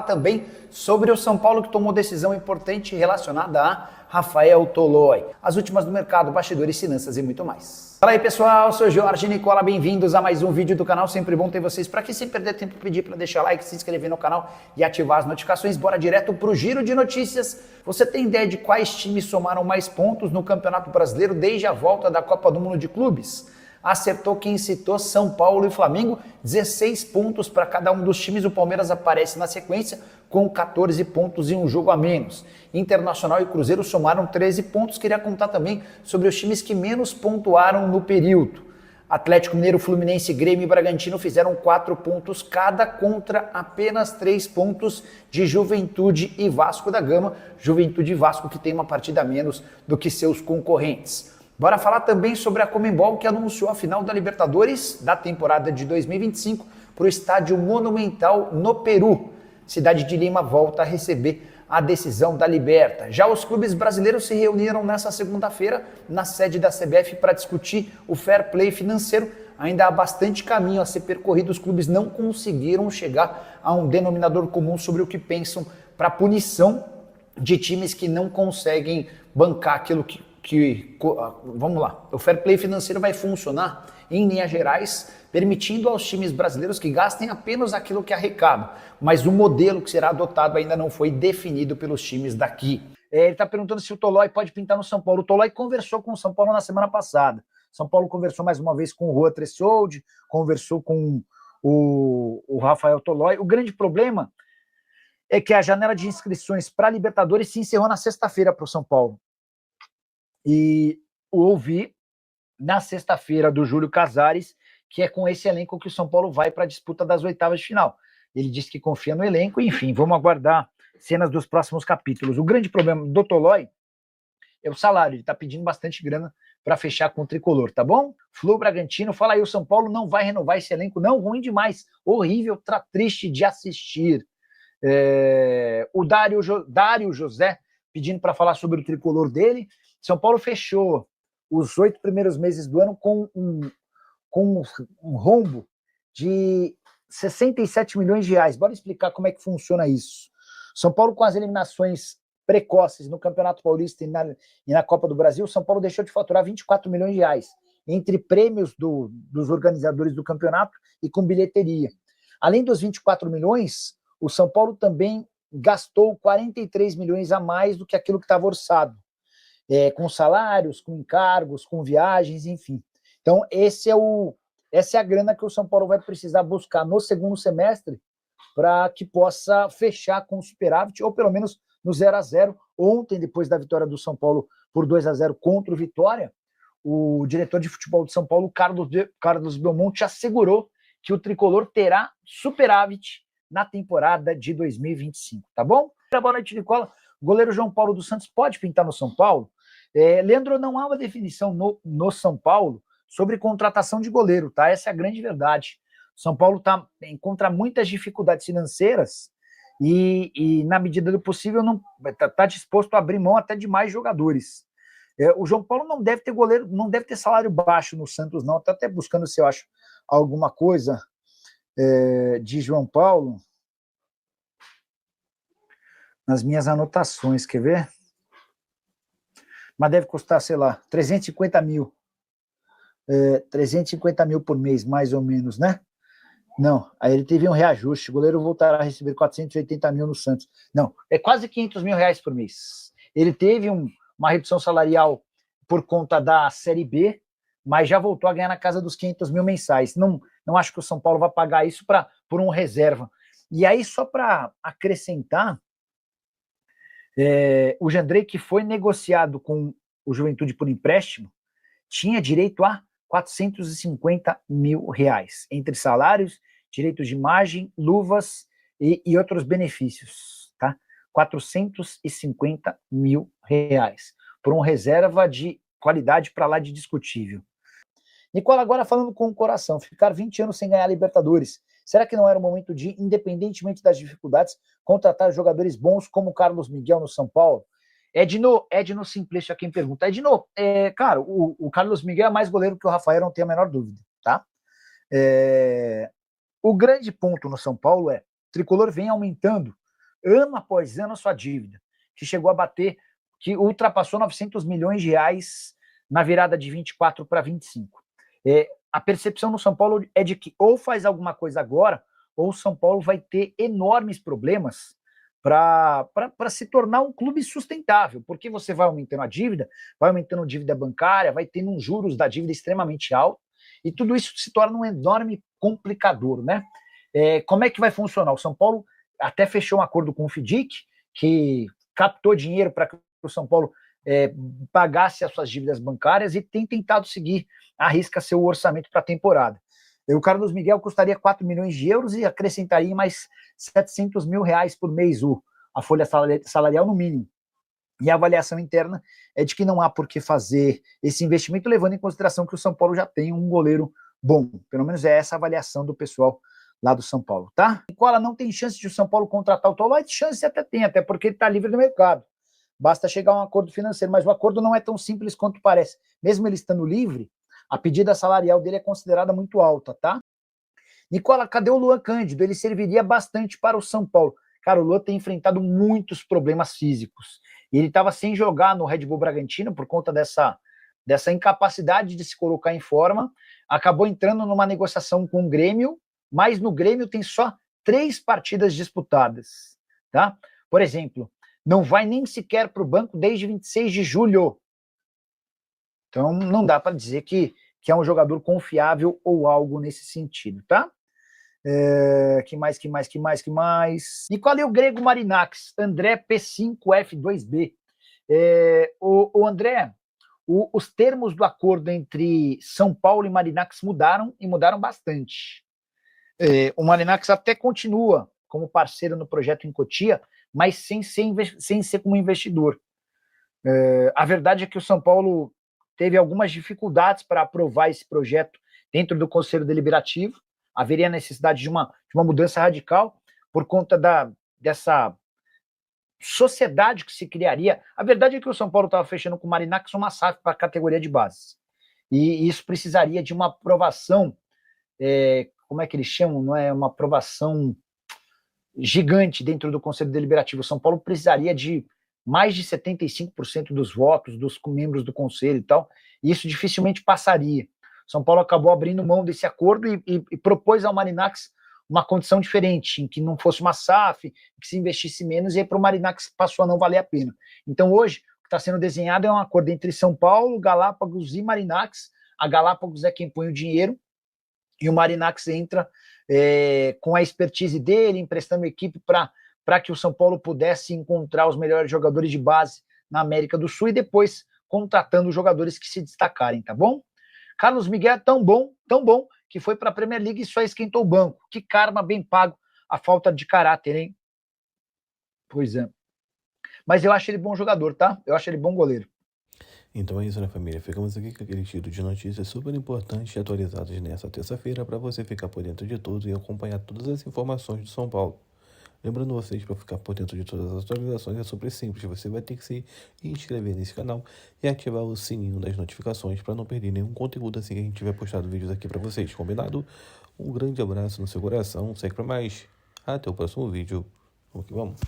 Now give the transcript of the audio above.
Também sobre o São Paulo, que tomou decisão importante relacionada a Rafael Toloi, as últimas do mercado, bastidores, finanças e muito mais. Fala aí pessoal, eu sou Jorge Nicola, bem-vindos a mais um vídeo do canal, sempre bom ter vocês por aqui, sem perder tempo, pedir para deixar like, se inscrever no canal e ativar as notificações. Bora direto pro giro de notícias. Você tem ideia de quais times somaram mais pontos no Campeonato Brasileiro desde a volta da Copa do Mundo de Clubes? Acertou quem citou: São Paulo e Flamengo, 16 pontos para cada um dos times. O Palmeiras aparece na sequência com 14 pontos e um jogo a menos. Internacional e Cruzeiro somaram 13 pontos. Queria contar também sobre os times que menos pontuaram no período. Atlético Mineiro, Fluminense, Grêmio e Bragantino fizeram 4 pontos cada contra apenas 3 pontos de Juventude e Vasco da Gama. Juventude e Vasco que tem uma partida a menos do que seus concorrentes. Bora falar também sobre a Conmebol, que anunciou a final da Libertadores da temporada de 2025 para o Estádio Monumental no Peru. Cidade de Lima volta a receber a decisão da Liberta. Já os clubes brasileiros se reuniram nesta segunda-feira na sede da CBF para discutir o fair play financeiro. Ainda há bastante caminho a ser percorrido, os clubes não conseguiram chegar a um denominador comum sobre o que pensam para a punição de times que não conseguem bancar aquilo vamos lá, o fair play financeiro vai funcionar em linhas gerais, permitindo aos times brasileiros que gastem apenas aquilo que arrecadam, mas o modelo que será adotado ainda não foi definido pelos times daqui. Ele está perguntando se o Toloi pode pintar no São Paulo. O Toloi conversou com o São Paulo na semana passada. São Paulo conversou mais uma vez com o Juan Tressoldi, conversou com o Rafael Toloi. O grande problema é que a janela de inscrições para a Libertadores se encerrou na sexta-feira para o São Paulo. E ouvi na sexta-feira do Júlio Casares que é com esse elenco que o São Paulo vai para a disputa das oitavas de final. Ele disse que confia no elenco, enfim, vamos aguardar cenas dos próximos capítulos. O grande problema do Toloi é o salário, ele está pedindo bastante grana para fechar com o tricolor, tá bom? Flu Bragantino, fala aí, o São Paulo não vai renovar esse elenco, não, ruim demais, horrível, tá triste de assistir. O Dário José pedindo para falar sobre o tricolor dele. São Paulo fechou os 8 primeiros meses do ano com um rombo de 67 milhões de reais. Bora explicar como é que funciona isso. São Paulo, com as eliminações precoces no Campeonato Paulista e na Copa do Brasil, São Paulo deixou de faturar 24 milhões de reais, entre prêmios dos organizadores do campeonato e com bilheteria. Além dos 24 milhões, o São Paulo também gastou 43 milhões a mais do que aquilo que estava orçado. Com salários, com encargos, com viagens, enfim. Então, essa é a grana que o São Paulo vai precisar buscar no segundo semestre para que possa fechar com o superávit, ou pelo menos no 0-0. Ontem, depois da vitória do São Paulo por 2-0 contra o Vitória, o diretor de futebol de São Paulo, Carlos Belmonte, assegurou que o tricolor terá superávit na temporada de 2025, tá bom? Boa noite, Nicola. O goleiro João Paulo dos Santos pode pintar no São Paulo? Leandro, não há uma definição no São Paulo sobre contratação de goleiro, tá? Essa é a grande verdade. São Paulo encontra muitas dificuldades financeiras e na medida do possível, está disposto a abrir mão até de mais jogadores. O João Paulo não deve ter goleiro, não deve ter salário baixo no Santos, não. Estou até buscando se eu acho alguma coisa de João Paulo nas minhas anotações, quer ver? Mas deve custar, sei lá, 350 mil. 350 mil por mês, mais ou menos, né? Não, aí ele teve um reajuste, o goleiro voltará a receber 480 mil no Santos. Não, é quase 500 mil reais por mês. Ele teve uma redução salarial por conta da Série B, mas já voltou a ganhar na casa dos 500 mil mensais. Não acho que o São Paulo vai pagar isso por um reserva. E aí, só para acrescentar, o Jandrei, que foi negociado com o Juventude por empréstimo, tinha direito a 450 mil reais, entre salários, direitos de imagem, luvas e outros benefícios, tá? 450 mil reais, por um reserva de qualidade para lá de discutível. Nicola, agora falando com o coração, ficar 20 anos sem ganhar Libertadores, será que não era o momento de, independentemente das dificuldades, contratar jogadores bons como o Carlos Miguel no São Paulo? Edno Simplício é quem pergunta. Edno, cara, o Carlos Miguel é mais goleiro que o Rafael, não tenho a menor dúvida, tá? O grande ponto no São Paulo o tricolor vem aumentando ano após ano a sua dívida, que chegou a bater, que ultrapassou 900 milhões de reais na virada de 24 para 25. A percepção no São Paulo é de que ou faz alguma coisa agora, ou o São Paulo vai ter enormes problemas para se tornar um clube sustentável, porque você vai aumentando a dívida, vai aumentando a dívida bancária, vai tendo uns juros da dívida extremamente alto, e tudo isso se torna um enorme complicador, né? Como é que vai funcionar? O São Paulo até fechou um acordo com o FIDIC, que captou dinheiro para que o São Paulo pagasse as suas dívidas bancárias e tem tentado seguir à risca seu orçamento para a temporada. O Carlos Miguel custaria 4 milhões de euros e acrescentaria mais 700 mil reais por mês a folha salarial no mínimo. E a avaliação interna é de que não há por que fazer esse investimento, levando em consideração que o São Paulo já tem um goleiro bom. Pelo menos é essa a avaliação do pessoal lá do São Paulo, tá? Nicola, não tem chance de o São Paulo contratar o Tolói? Chance até tem, até porque ele está livre do mercado. Basta chegar a um acordo financeiro, mas o acordo não é tão simples quanto parece. Mesmo ele estando livre, a pedida salarial dele é considerada muito alta, tá? Nicola, cadê o Luan Cândido? Ele serviria bastante para o São Paulo. Cara, o Luan tem enfrentado muitos problemas físicos. E ele estava sem jogar no Red Bull Bragantino por conta dessa incapacidade de se colocar em forma. Acabou entrando numa negociação com o Grêmio, mas no Grêmio tem só 3 partidas disputadas, tá? Por exemplo, não vai nem sequer para o banco desde 26 de julho. Então, não dá para dizer que é um jogador confiável ou algo nesse sentido, tá? Que mais? Nicola, e o Grego Marinax, André P5F2B. O André, os termos do acordo entre São Paulo e Marinax mudaram, e mudaram bastante. O Marinax até continua como parceiro no projeto em Cotia, mas sem ser como investidor. A verdade é que o São Paulo teve algumas dificuldades para aprovar esse projeto dentro do Conselho Deliberativo. Haveria necessidade de uma mudança radical por conta dessa sociedade que se criaria. A verdade é que o São Paulo estava fechando com o Marinax uma SAF para a categoria de base. E isso precisaria de uma aprovação, como é que eles chamam? Não é uma aprovação gigante dentro do Conselho Deliberativo. O São Paulo precisaria de mais de 75% dos votos dos membros do Conselho e tal, e isso dificilmente passaria. São Paulo acabou abrindo mão desse acordo e propôs ao Marinax uma condição diferente, em que não fosse uma SAF, que se investisse menos, e aí para o Marinax passou a não valer a pena. Então hoje, o que está sendo desenhado é um acordo entre São Paulo, Galápagos e Marinax. A Galápagos é quem põe o dinheiro, e o Marinax entra com a expertise dele, emprestando equipe para que o São Paulo pudesse encontrar os melhores jogadores de base na América do Sul e depois contratando jogadores que se destacarem, tá bom? Carlos Miguel é tão bom, que foi para a Premier League e só esquentou o banco. Que karma bem pago a falta de caráter, hein? Pois é. Mas eu acho ele bom jogador, tá? Eu acho ele bom goleiro. Então é isso, né, família? Ficamos aqui com aquele tiro de notícias super importantes e atualizadas nessa terça-feira para você ficar por dentro de tudo e acompanhar todas as informações do São Paulo. Lembrando vocês, para ficar por dentro de todas as atualizações é super simples. Você vai ter que se inscrever nesse canal e ativar o sininho das notificações para não perder nenhum conteúdo assim que a gente tiver postado vídeos aqui para vocês. Combinado? Um grande abraço no seu coração. Segue para mais. Até o próximo vídeo. Vamos que vamos.